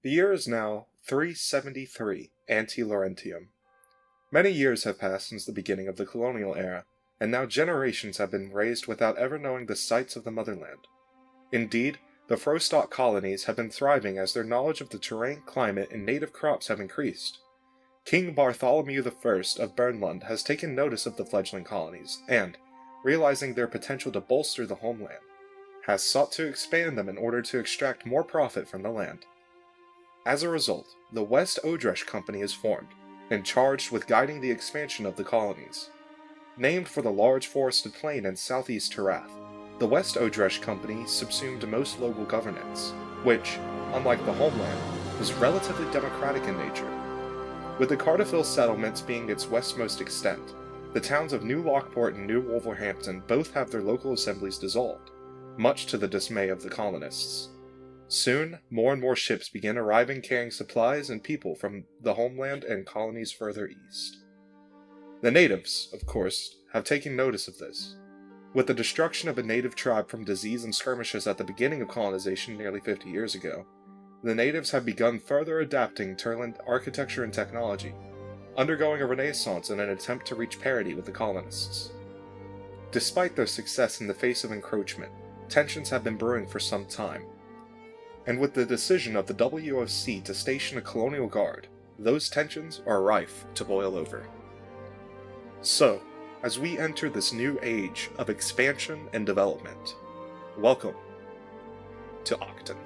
The year is now 373 ante-Laurentium. Many years have passed since the beginning of the colonial era, and now generations have been raised without ever knowing the sights of the motherland. Indeed, the Frostock colonies have been thriving as their knowledge of the terrain, climate, and native crops have increased. King Bartholomew I of Bernlund has taken notice of the fledgling colonies, and, realizing their potential to bolster the homeland, has sought to expand them in order to extract more profit from the land. As a result, the West Odresh Company is formed, and charged with guiding the expansion of the colonies. Named for the large forested plain in southeast Tarath, the West Odresh Company subsumed most local governance, which, unlike the homeland, was relatively democratic in nature. With the Carterville settlements being its westmost extent, the towns of New Lockport and New Wolverhampton both have their local assemblies dissolved, much to the dismay of the colonists. Soon, more and more ships began arriving carrying supplies and people from the homeland and colonies further east. The natives, of course, have taken notice of this. With the destruction of a native tribe from disease and skirmishes at the beginning of colonization nearly 50 years ago, the natives have begun further adapting Turland architecture and technology, undergoing a renaissance in an attempt to reach parity with the colonists. Despite their success in the face of encroachment, tensions have been brewing for some time. And with the decision of the WOC to station a colonial guard, those tensions are rife to boil over. So, as we enter this new age of expansion and development, welcome to Auckton.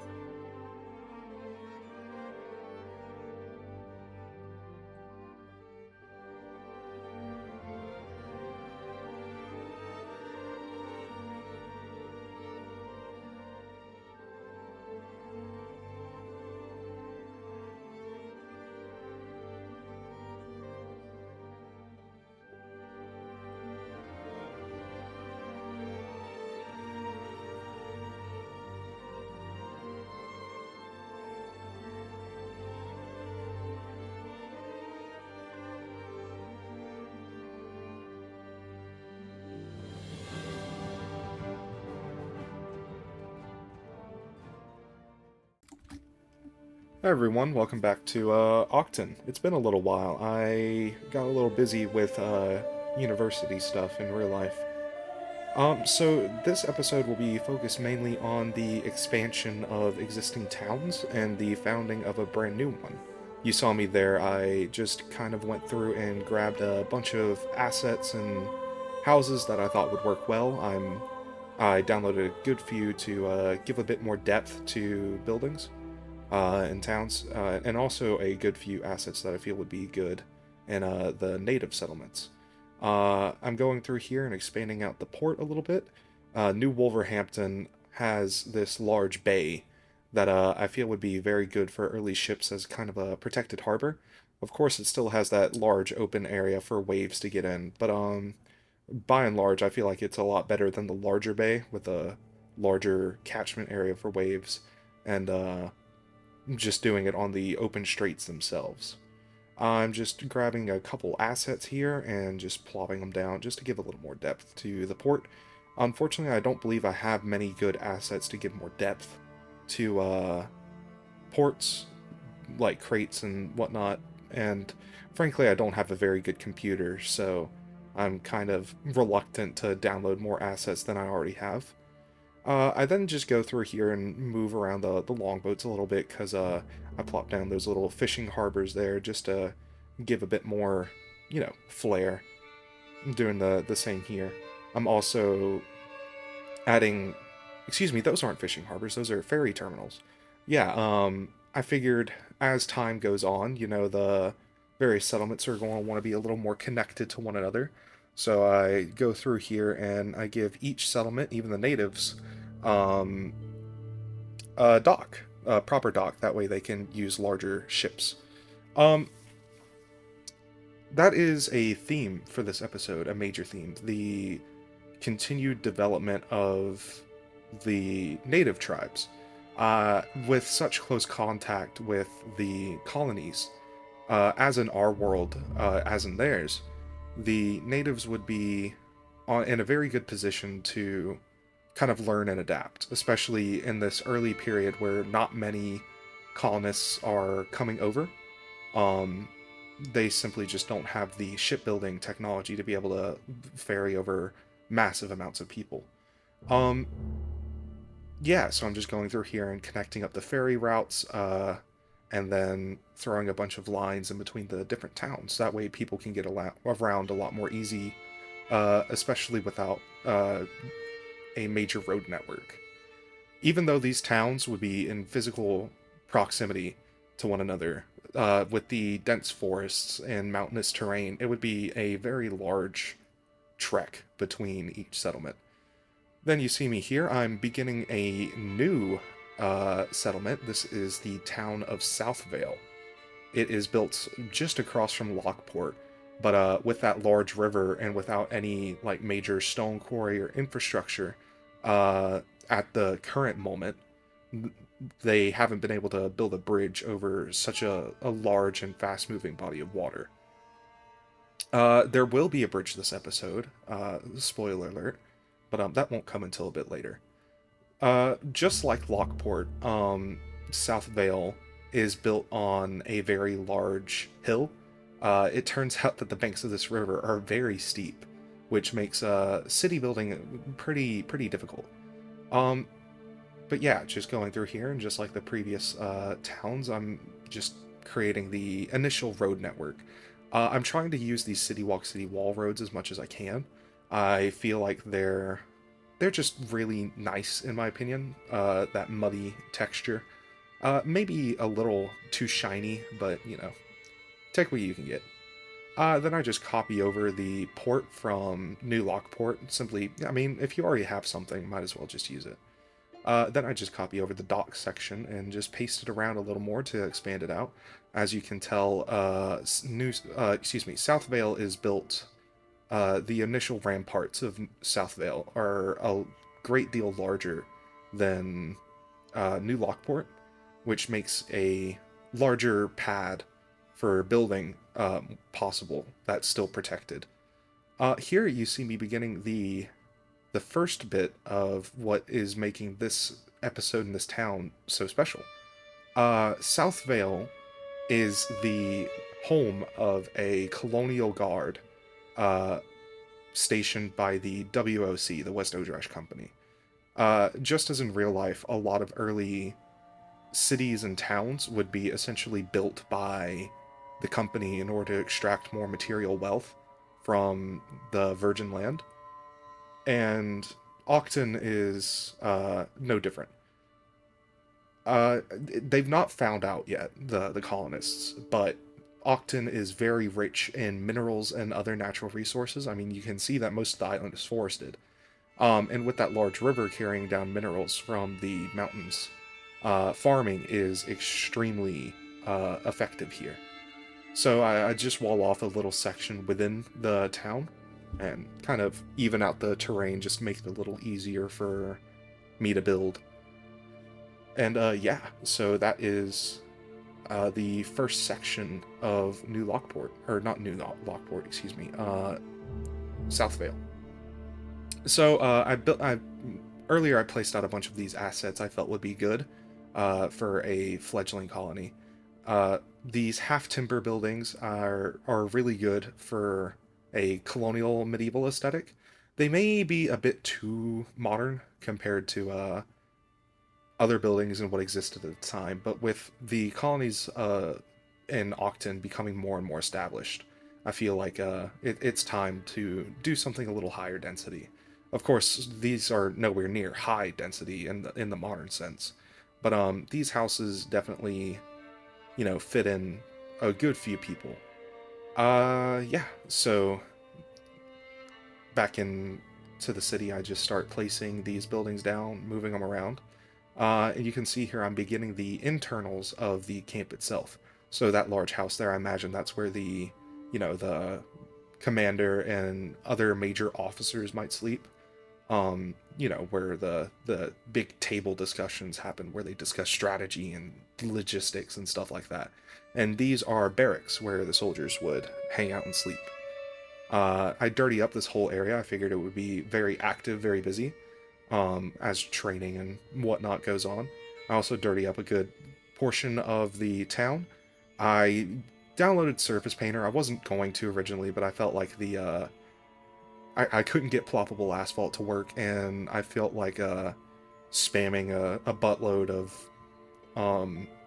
Hi everyone, welcome back to Auckton. It's been a little while. I got a little busy with university stuff in real life. So this episode will be focused mainly on the expansion of existing towns and the founding of a brand new one. You saw me there. I just kind of went through and grabbed a bunch of assets and houses that I thought would work well. I downloaded a good few to give a bit more depth to buildings in towns, and also a good few assets that I feel would be good in the native settlements. I'm going through here and expanding out the port a little bit. New Wolverhampton has this large bay that I feel would be very good for early ships as kind of a protected harbor. Of course, it still has that large open area for waves to get in, but by and large, I feel like it's a lot better than the larger bay with a larger catchment area for waves and just doing it on the open straits themselves. I'm just grabbing a couple assets here and just plopping them down just to give a little more depth to the port. Unfortunately, I don't believe I have many good assets to give more depth to ports, like crates and whatnot, and frankly, I don't have a very good computer, so I'm kind of reluctant to download more assets than I already have. I then just go through here and move around the longboats a little bit because I plop down those little fishing harbors there just to give a bit more, flair. I'm doing the same here. I'm also adding, excuse me, those aren't fishing harbors, those are ferry terminals. Yeah, I figured as time goes on, the various settlements are going to want to be a little more connected to one another. So I go through here and I give each settlement, even the natives, a dock, a proper dock. That way they can use larger ships. That is a theme for this episode, a major theme. The continued development of the native tribes. With such close contact with the colonies, as in our world, as in theirs, the natives would be in a very good position to kind of learn and adapt, especially in this early period where not many colonists are coming over. Um, they simply just don't have the shipbuilding technology to be able to ferry over massive amounts of people. Um, yeah, so I'm just going through here and connecting up the ferry routes, and then throwing a bunch of lines in between the different towns. That way people can get around a lot more easy, especially without a major road network. Even though these towns would be in physical proximity to one another, with the dense forests and mountainous terrain, it would be a very large trek between each settlement. Then you see me here. I'm beginning a new settlement. This is the town of Southvale. It is built just across from Lockport, but with that large river and without any like major stone quarry or infrastructure, uh, at the current moment, they haven't been able to build a bridge over such a large and fast moving body of water. There will be a bridge this episode, spoiler alert, but that won't come until a bit later. Just like Lockport, South Vale is built on a very large hill. It turns out that the banks of this river are very steep, which makes city building pretty difficult. Um, but yeah, just going through here, and just like the previous towns, I'm just creating the initial road network. I'm trying to use these city walk, city wall roads as much as I can. I feel like they're just really nice in my opinion. That muddy texture, maybe a little too shiny, but you know, take what you can get. Then I just copy over the port from New Lockport. Simply, I mean, if you already have something, might as well just use it. Then I just copy over the dock section and just paste it around a little more to expand it out. As you can tell, South Vale is built. The initial ramparts of South Vale are a great deal larger than New Lockport, which makes a larger pad for building possible that's still protected. Here you see me beginning the first bit of what is making this episode in this town so special. South Vale is the home of a colonial guard uh, stationed by the WOC, the West Odresh Company. Just as in real life, a lot of early cities and towns would be essentially built by the company in order to extract more material wealth from the virgin land. And Auckton is no different. They've not found out yet, the colonists, but Auckton is very rich in minerals and other natural resources. I mean, you can see that most of the island is forested. And with that large river carrying down minerals from the mountains, farming is extremely effective here. So I just wall off a little section within the town and kind of even out the terrain, just make it a little easier for me to build. And yeah, so that is the first section of New Lockport, or not New Lockport, excuse me, South Vale. So I earlier I placed out a bunch of these assets I felt would be good for a fledgling colony. These half timber buildings are really good for a colonial medieval aesthetic. They may be a bit too modern compared to other buildings and what existed at the time, but with the colonies in Auckton becoming more and more established, I feel like it's time to do something a little higher density. Of course, these are nowhere near high density in the modern sense, but these houses definitely, you know, fit in a good few people. Yeah. So back in to the city, I just start placing these buildings down, moving them around. And you can see here I'm beginning the internals of the camp itself. So that large house there, I imagine that's where the, you know, the commander and other major officers might sleep. You know, where the big table discussions happen, where they discuss strategy and logistics and stuff like that. And these are barracks where the soldiers would hang out and sleep. I dirty up this whole area. I figured it would be very active, very busy, as training and whatnot goes on. I also dirty up a good portion of the town, I downloaded Surface Painter. I wasn't going to originally, but I felt like I couldn't get ploppable asphalt to work, and I felt like spamming a buttload of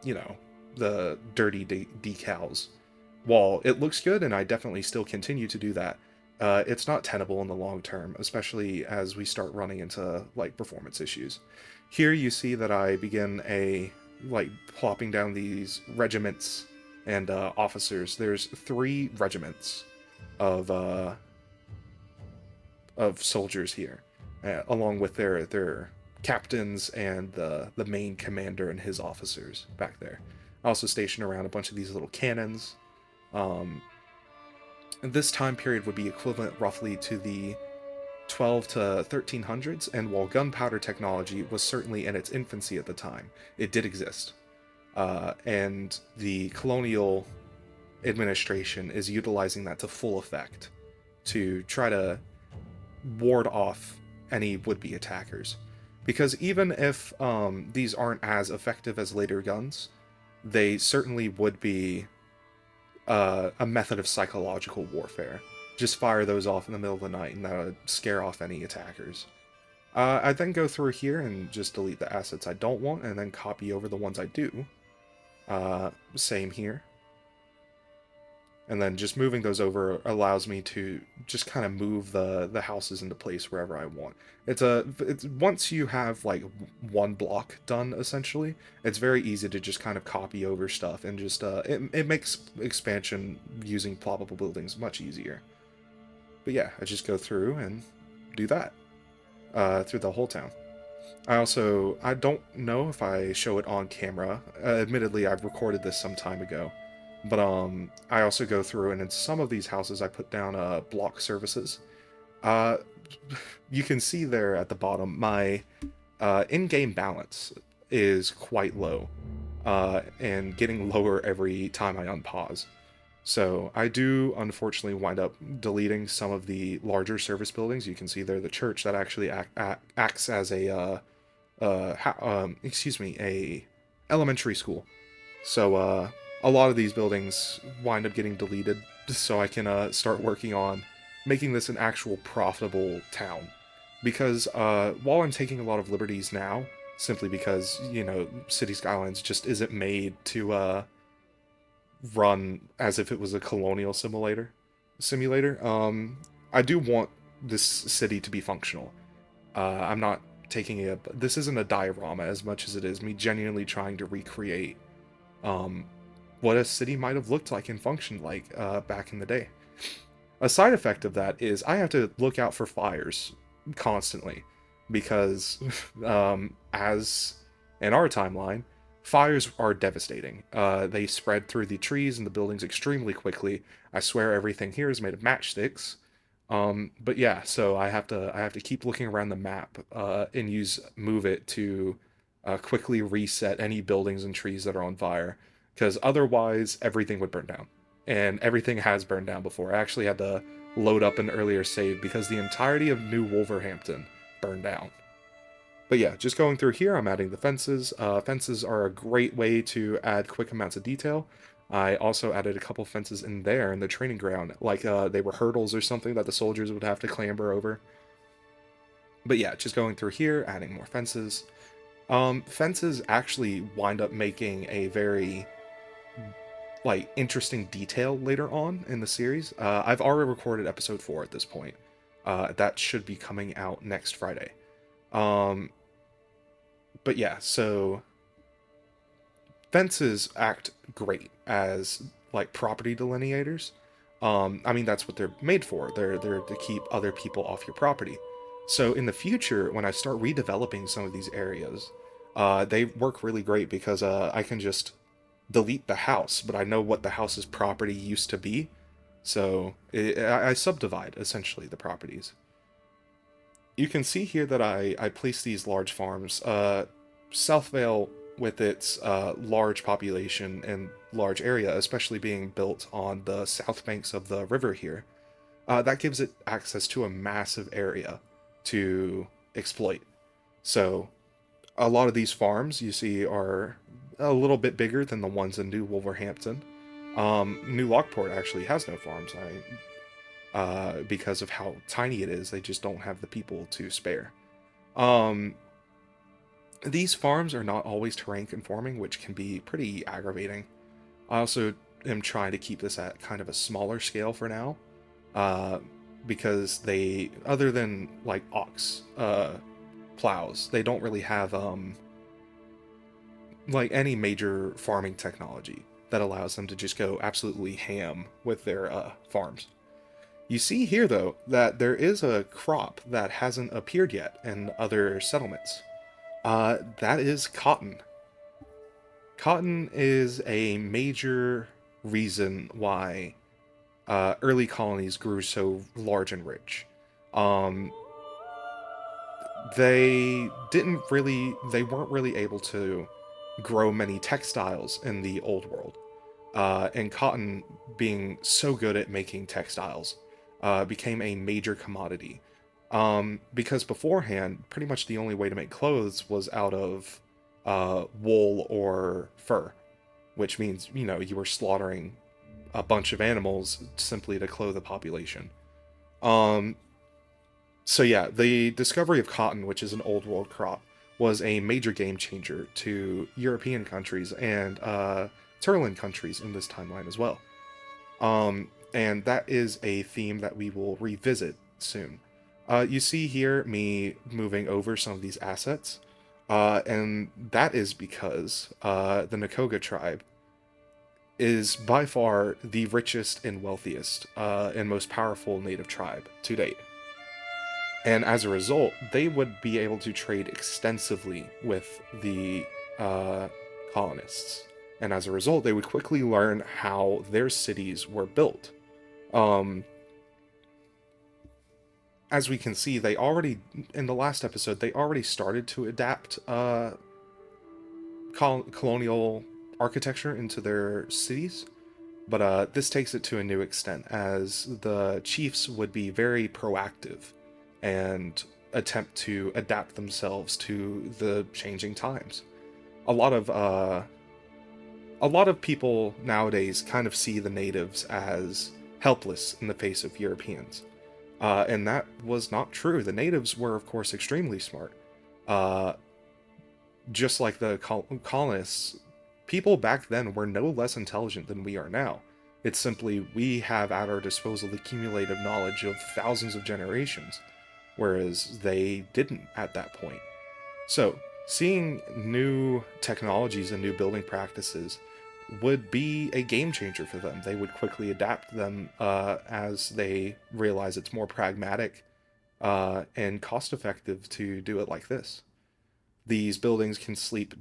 you know, the dirty decals. While it looks good, and I definitely still continue to do that, it's not tenable in the long term, especially as we start running into like performance issues. Here you see that I begin like plopping down these regiments and officers. There's 3 regiments of soldiers here, along with their captains and the main commander and his officers back there. I also station around a bunch of these little cannons. Um, and this time period would be equivalent roughly to the 12 to 1300s, and while gunpowder technology was certainly in its infancy at the time, it did exist. And the colonial administration is utilizing that to full effect to try to ward off any would-be attackers. Because even if these aren't as effective as later guns, they certainly would be a method of psychological warfare. Just fire those off in the middle of the night and that would scare off any attackers. I then go through here and just delete the assets I don't want and then copy over the ones I do. Same here. And then just moving those over allows me to just kind of move the houses into place wherever I want. It's once you have like one block done, essentially, it's very easy to just kind of copy over stuff and just it makes expansion using ploppable buildings much easier. But yeah, I just go through and do that through the whole town. I don't know if I show it on camera. Admittedly, I've recorded this some time ago. But I also go through, and in some of these houses, I put down block services. Uh, you can see there at the bottom, my in-game balance is quite low, and getting lower every time I unpause. So I do, unfortunately, wind up deleting some of the larger service buildings. You can see there the church that actually acts as a, a elementary school. So, a lot of these buildings wind up getting deleted so I can start working on making this an actual profitable town. Because while I'm taking a lot of liberties now, simply because, you know, City Skylines just isn't made to run as if it was a colonial simulator, I do want this city to be functional. I'm not taking this isn't a diorama as much as it is me genuinely trying to recreate what a city might have looked like and functioned like back in the day. A side effect of that is I have to look out for fires constantly because, as in our timeline, fires are devastating. They spread through the trees and the buildings extremely quickly. I swear everything here is made of matchsticks. But yeah, so I have to keep looking around the map and use move it to quickly reset any buildings and trees that are on fire, because otherwise everything would burn down. And everything has burned down before. I actually had to load up an earlier save because the entirety of New Wolverhampton burned down. But yeah, just going through here, I'm adding the fences. Fences are a great way to add quick amounts of detail. I also added a couple fences in there in the training ground, like they were hurdles or something that the soldiers would have to clamber over. But yeah, just going through here, adding more fences. Fences actually wind up making a very like interesting detail later on in the series. I've already recorded episode 4 at this point. That should be coming out next Friday. But yeah, so fences act great as like property delineators. I mean, that's what they're made for. They're to keep other people off your property. So in the future, when I start redeveloping some of these areas, they work really great because I can just delete the house, but I know what the house's property used to be. So I subdivide essentially the properties. You can see here that I place these large farms. Southvale, with its large population and large area, especially being built on the south banks of the river here, that gives it access to a massive area to exploit. So a lot of these farms you see are a little bit bigger than the ones in New Wolverhampton. New Lockport actually has no farms. Because of how tiny it is, they just don't have the people to spare. Um, these farms are not always terrain conforming, which can be pretty aggravating. I also am trying to keep this at kind of a smaller scale for now, uh, because they, other than like ox plows, they don't really have like any major farming technology that allows them to just go absolutely ham with their farms. You see here, though, that there is a crop that hasn't appeared yet in other settlements. That is cotton. Cotton is a major reason why early colonies grew so large and rich. Um, they weren't really able to grow many textiles in the old world. And cotton, being so good at making textiles, became a major commodity. Because beforehand, pretty much the only way to make clothes was out of wool or fur, which means, you were slaughtering a bunch of animals simply to clothe the population. Um, so yeah, the discovery of cotton, which is an old world crop, was a major game changer to European countries and Turlan countries in this timeline as well. And that is a theme that we will revisit soon. You see here me moving over some of these assets, and that is because the Nakoga tribe is by far the richest and wealthiest and most powerful native tribe to date. And as a result, they would be able to trade extensively with the colonists. And as a result, they would quickly learn how their cities were built. Um, as we can see, they already, in the last episode, they already started to adapt colonial architecture into their cities. But this takes it to a new extent, as the chiefs would be very proactive and attempt to adapt themselves to the changing times. A lot of people nowadays kind of see the natives as helpless in the face of Europeans, and that was not true. The natives were, of course, extremely smart. Uh, just like the colonists, people back then were no less intelligent than we are now. It's simply we have at our disposal the cumulative knowledge of thousands of generations, whereas they didn't at that point. So, seeing new technologies and new building practices would be a game changer for them. They would quickly adapt them as they realize it's more pragmatic and cost effective to do it like this. These buildings can sleep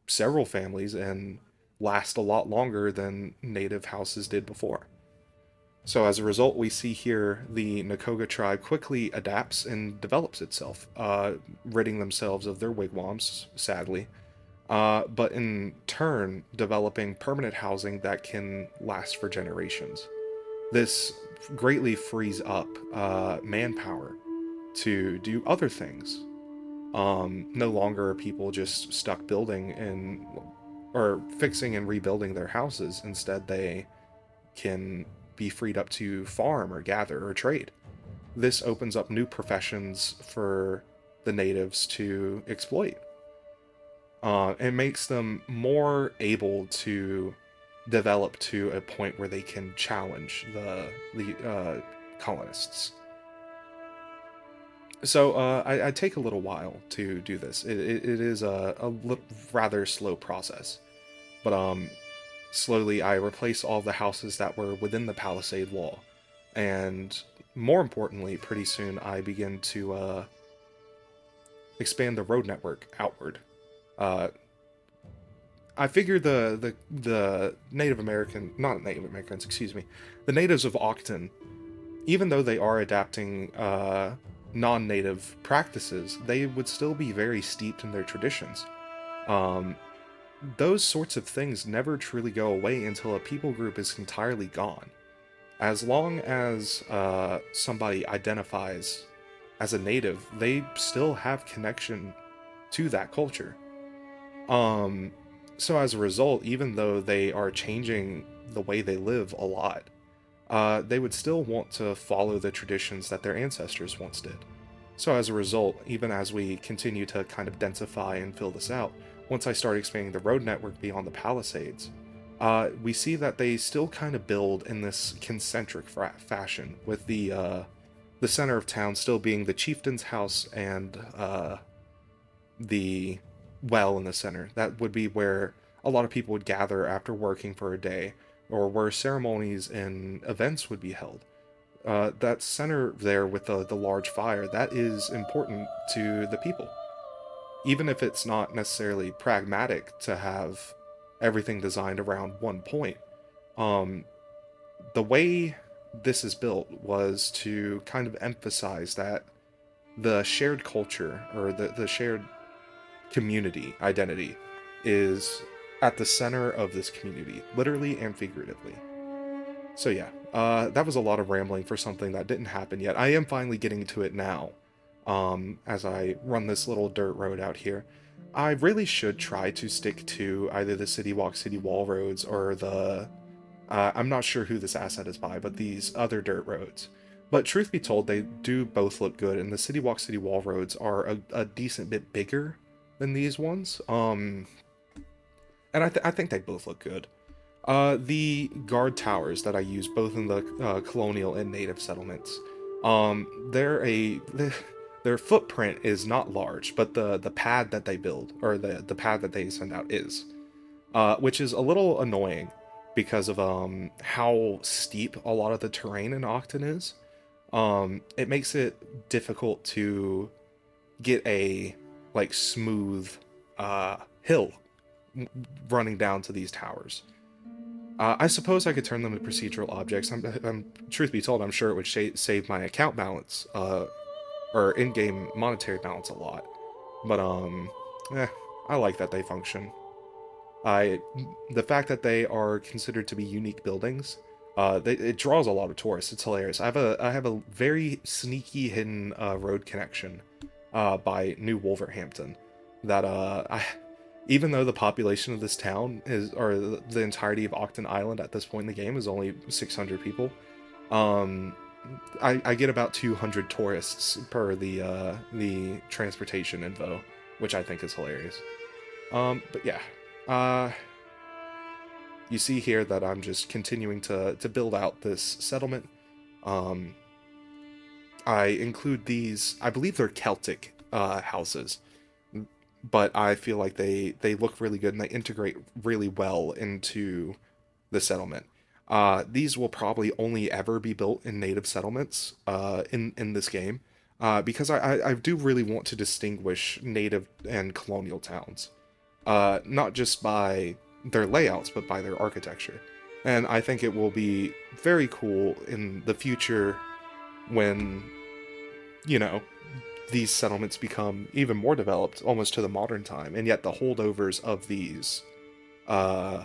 several families and last a lot longer than native houses did before. So as a result, we see here the Nakoga tribe quickly adapts and develops itself, ridding themselves of their wigwams, sadly, but in turn developing permanent housing that can last for generations. This greatly frees up manpower to do other things. No longer are people just stuck building and or fixing and rebuilding their houses. Instead, they can be freed up to farm or gather or trade. This opens up new professions for the natives to exploit. It makes them more able to develop to a point where they can challenge the colonists. So I take a little while to do this. It is a rather slow process, but slowly I replace all the houses that were within the palisade wall, and more importantly, pretty soon I begin to expand the road network outward. Uh, I figure the Native American, not Native Americans, excuse me, the natives of Auckton, even though they are adapting non-native practices, they would still be very steeped in their traditions. Um, those sorts of things never truly go away until a people group is entirely gone. As long as somebody identifies as a native, they still have connection to that culture. Um, So as a result, even though they are changing the way they live a lot, they would still want to follow the traditions that their ancestors once did. So as a result, even as we continue to kind of densify and fill this out, once I start expanding the road network beyond the Palisades, we see that they still kind of build in this concentric fashion, with the center of town still being the chieftain's house and the well in the center. That would be where a lot of people would gather after working for a day, or where ceremonies and events would be held. That center there with the large fire, that is important to the people. Even if it's not necessarily pragmatic to have everything designed around one point, um, the way this is built was to kind of emphasize that the shared culture, or the shared community identity, is at the center of this community, literally and figuratively. So yeah, that was a lot of rambling for something that didn't happen yet. I am finally getting to it now, as I run this little dirt road out here. I really should try to stick to either the City Walk City Wall roads or the I'm not sure who this asset is by, but these other dirt roads. But truth be told, they do both look good, and the City Walk City Wall roads are a decent bit bigger than these ones. And I think they both look good. The guard towers that I use both in the colonial and native settlements, their footprint is not large, but the pad that they build, or the pad that they send out, is, which is a little annoying because of how steep a lot of the terrain in Auckton is. It makes it difficult to get a like smooth hill running down to these towers. I suppose I could turn them into procedural objects. Truth be told, I'm sure it would save my account balance, or in-game monetary balance a lot. But I like that they function. I The fact that they are considered to be unique buildings, it draws a lot of tourists. It's hilarious. I have a very sneaky hidden road connection by New Wolverhampton that even though the population of this town is, or the entirety of Auckton Island at this point in the game is only 600 people, um, I get about 200 tourists per the transportation info, which I think is hilarious. But yeah, uh, you see here that I'm just continuing to build out this settlement. Um, I include these, I believe they're Celtic houses, but I feel like they look really good and they integrate really well into the settlement. These will probably only ever be built in native settlements in this game, because I do really want to distinguish native and colonial towns, not just by their layouts, but by their architecture. And I think it will be very cool in the future when, you know, these settlements become even more developed, almost to the modern time, and yet the holdovers of these, uh,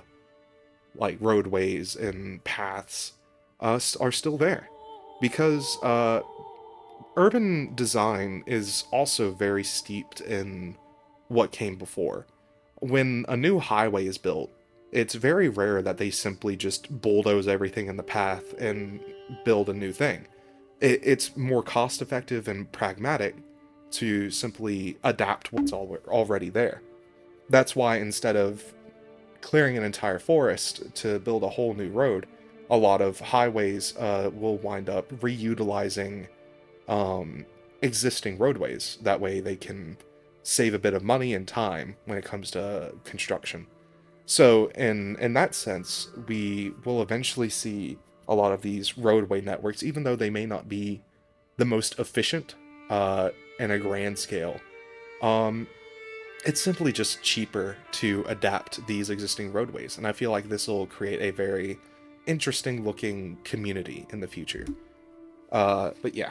like roadways and paths, are still there, because urban design is also very steeped in what came before. When a new highway is built, it's very rare that they simply just bulldoze everything in the path and build a new thing. It's more cost effective and pragmatic to simply adapt what's already there. That's why instead of clearing an entire forest to build a whole new road, a lot of highways will wind up reutilizing um, existing roadways. That way they can save a bit of money and time when it comes to construction. So in that sense, we will eventually see a lot of these roadway networks, even though they may not be the most efficient uh, in a grand scale. Um, it's simply just cheaper to adapt these existing roadways, and I feel like this will create a very interesting looking community in the future. But yeah,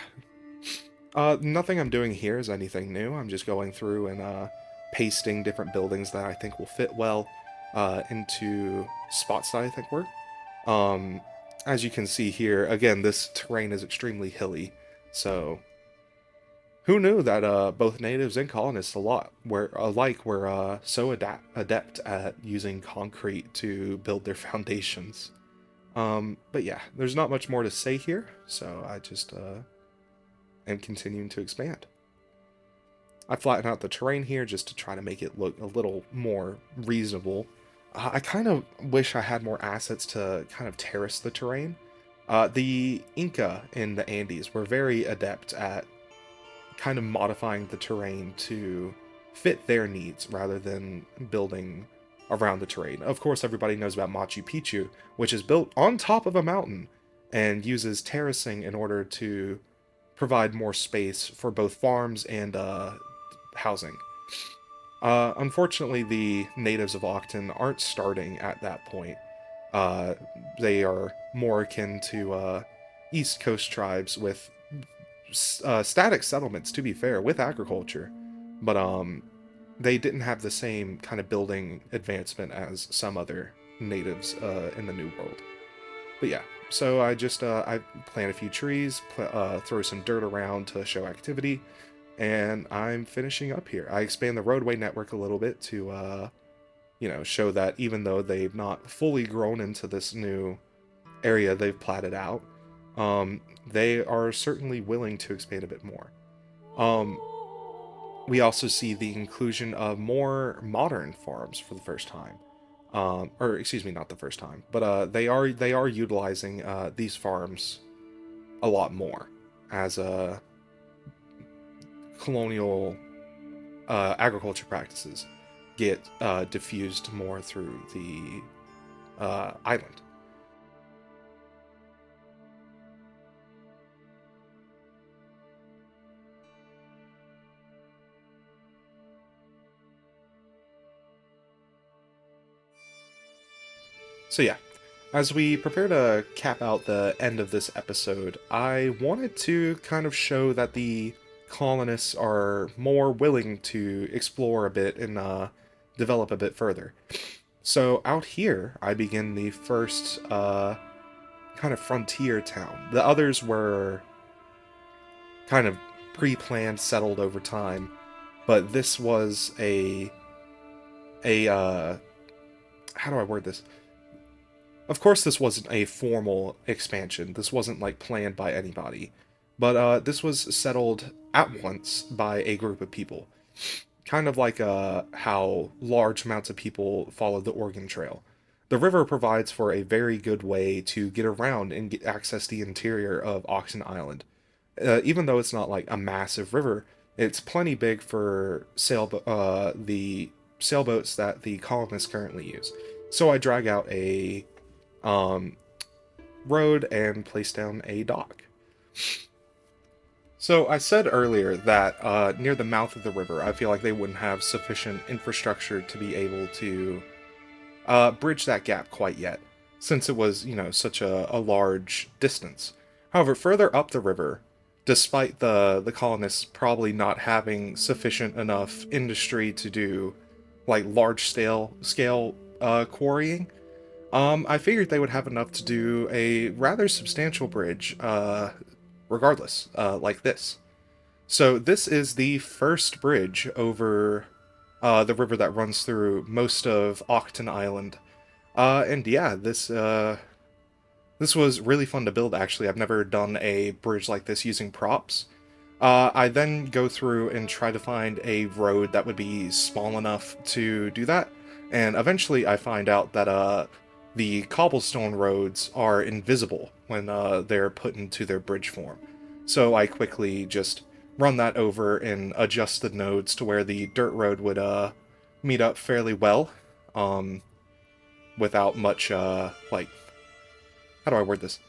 nothing I'm doing here is anything new. I'm just going through and pasting different buildings that I think will fit well into spots that I think work. Um, as you can see here, again, this terrain is extremely hilly, so Who knew that both natives and colonists were so adept at using concrete to build their foundations? But yeah, there's not much more to say here, so I just am continuing to expand. I flatten out the terrain here just to try to make it look a little more reasonable. I kind of wish I had more assets to kind of terrace the terrain. The Inca in the Andes were very adept at kind of modifying the terrain to fit their needs rather than building around the terrain. Of course, everybody knows about Machu Picchu, which is built on top of a mountain and uses terracing in order to provide more space for both farms and housing. Unfortunately, the natives of Auckton aren't starting at that point. Uh, they are more akin to East Coast tribes with static settlements, to be fair, with agriculture, but they didn't have the same kind of building advancement as some other natives in the New World. But yeah, so I plant a few trees, throw some dirt around to show activity, and I'm finishing up here. I expand the roadway network a little bit to show that even though they've not fully grown into this new area they've platted out, they are certainly willing to expand a bit more. Um, we also see the inclusion of more modern farms for the first time. Or excuse me, not the first time, but they are utilizing these farms a lot more as colonial agriculture practices get diffused more through the island. So yeah, as we prepare to cap out the end of this episode, I wanted to kind of show that the colonists are more willing to explore a bit and develop a bit further. So out here, I begin the first kind of frontier town. The others were kind of pre-planned, settled over time, but this was a how do I word this? Of course, this wasn't a formal expansion. This wasn't like planned by anybody, but this was settled at once by a group of people, kind of like how large amounts of people followed the Oregon Trail. The river provides for a very good way to get around and access the interior of Auckton Island. Even though it's not like a massive river, it's plenty big for the sailboats that the colonists currently use. So I drag out a um, road and place down a dock. So I said earlier that near the mouth of the river, I feel like they wouldn't have sufficient infrastructure to be able to bridge that gap quite yet, since it was, such a large distance. However, further up the river, despite the colonists probably not having sufficient enough industry to do like large scale quarrying, I figured they would have enough to do a rather substantial bridge, regardless, like this. So this is the first bridge over the river that runs through most of Auckton Island. And yeah, this was really fun to build, actually. I've never done a bridge like this using props. I then go through and try to find a road that would be small enough to do that. And eventually I find out that the cobblestone roads are invisible when they're put into their bridge form. So I quickly just run that over and adjust the nodes to where the dirt road would meet up fairly well, without much like, how do I word this?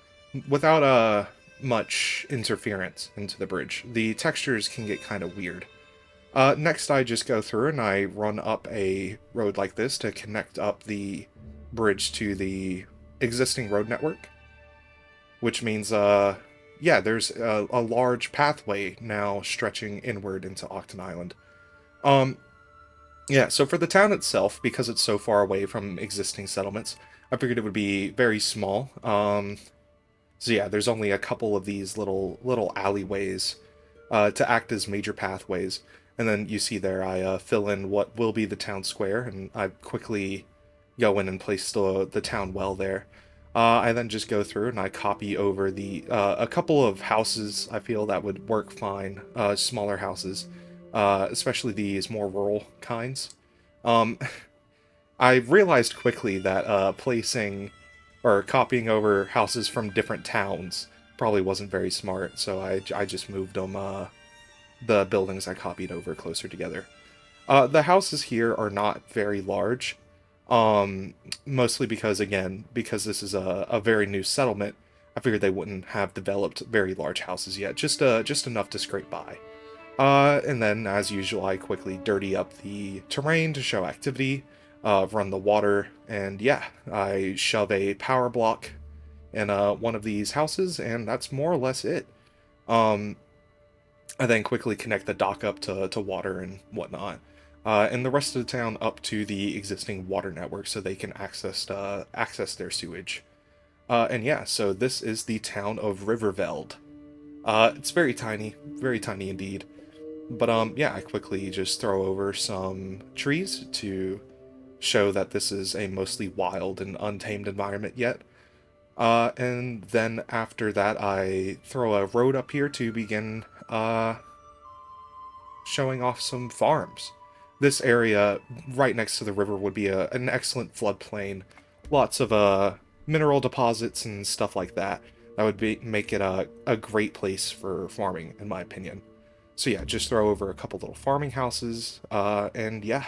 Without much interference into the bridge. The textures can get kind of weird. Next, I just go through and I run up a road like this to connect up the bridge to the existing road network, which means, yeah, there's a large pathway now stretching inward into Auckton Island. Um, yeah, so for the town itself, because it's so far away from existing settlements, I figured it would be very small. So yeah, there's only a couple of these little alleyways to act as major pathways. And then you see there, I fill in what will be the town square, and I quickly go in and place the town well there. I then just go through and I copy over the a couple of houses I feel that would work fine, smaller houses, especially these more rural kinds. Um, I realized quickly that placing or copying over houses from different towns probably wasn't very smart, so I just moved them, the buildings I copied over closer together. The houses here are not very large, mostly because, again, because this is a very new settlement, I figured they wouldn't have developed very large houses yet, just enough to scrape by. And then, as usual, I quickly dirty up the terrain to show activity, run the water, and yeah, I shove a power block in one of these houses, and that's more or less it. Um, I then quickly connect the dock up to water and whatnot, and the rest of the town up to the existing water network so they can access their sewage. And yeah, so this is the town of Riverveld. It's very tiny indeed. But yeah, I quickly just throw over some trees to show that this is a mostly wild and untamed environment yet. And then after that, I throw a road up here to begin showing off some farms. This area right next to the river would be an excellent floodplain. Lots of mineral deposits and stuff like that. That would make it a great place for farming, in my opinion. So yeah, just throw over a couple little farming houses, and yeah.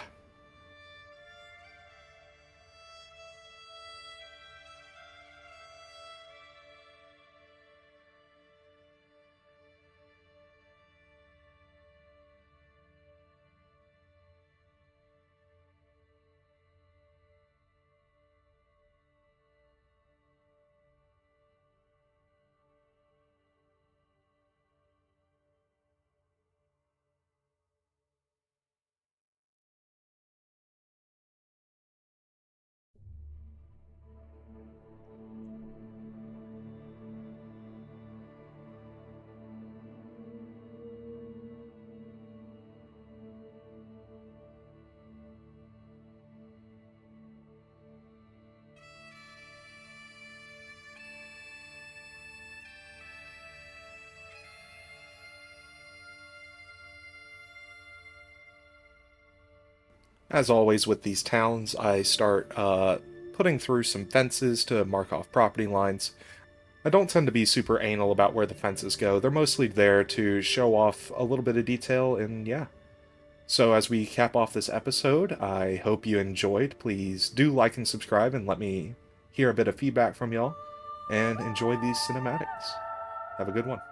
As always with these towns, I start putting through some fences to mark off property lines. I don't tend to be super anal about where the fences go. They're mostly there to show off a little bit of detail, and yeah. So as we cap off this episode, I hope you enjoyed. Please do like and subscribe and let me hear a bit of feedback from y'all, and enjoy these cinematics. Have a good one.